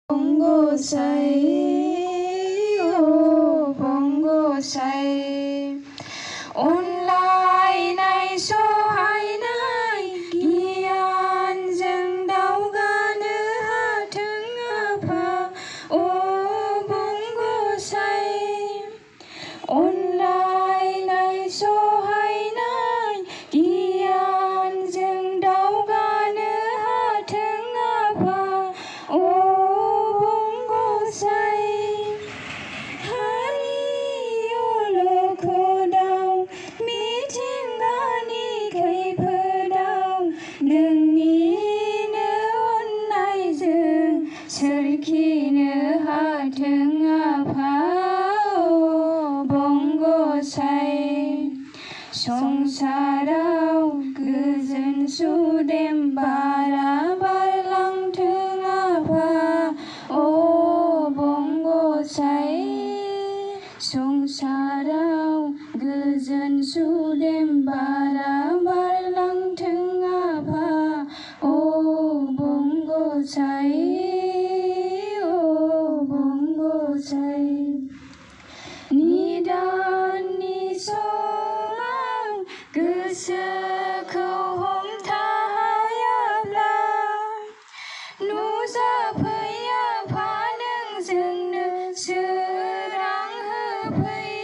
गसाइ अनलायनाय सहायनाय गियानजों दावगानो हाथों आफा गसाइ अनलायनाय सहायनाय गियानजों दावगानो हाथों आफा गसाइ सोरखिनो हाथों आफा गसाइ संसाराव गोजोन सुदेम बारा बारलांथों आफा गसाइ संसाराव गोजोन सुदेम बारा बारलांथों आफा गसाइ निदाननि समाव गोसोखौ हमथाहायाब्ला नुजाफै आफा नों जोंनो सोरां होफै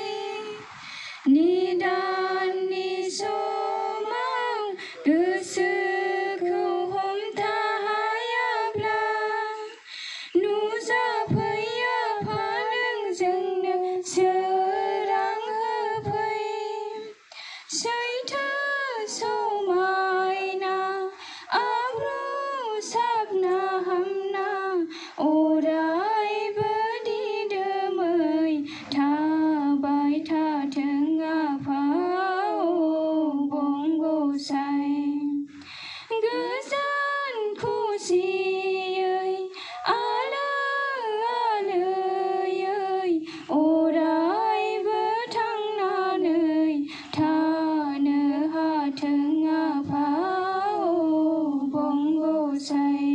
निदाननि समाव गोसोखौ हमथाहायाब्ला नुजाफै आफा नों जोंनो सोरां होफै सैथो समायना आब्रु साबना हामना अरायबो दिदोमै थाबाय थाथों आफा गसाइ गोजोन खुसियै आलो आलोयै अरायबो थांनानै थानो हाथों आफा गसाइ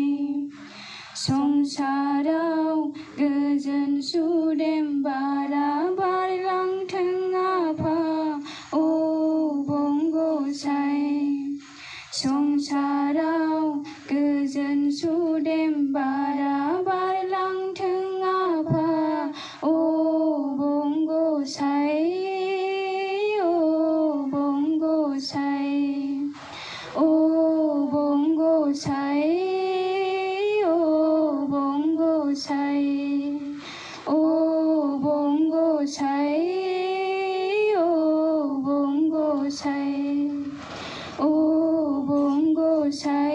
संसाराव गोजोन सुदेम बारा बारलांथों आफा गसाइ संसाराव गोजोन सुदेम बारा बारलांथों आफा गसाइ गसाइ गसाइ गसाइ गसाइ गसाइ गसाइ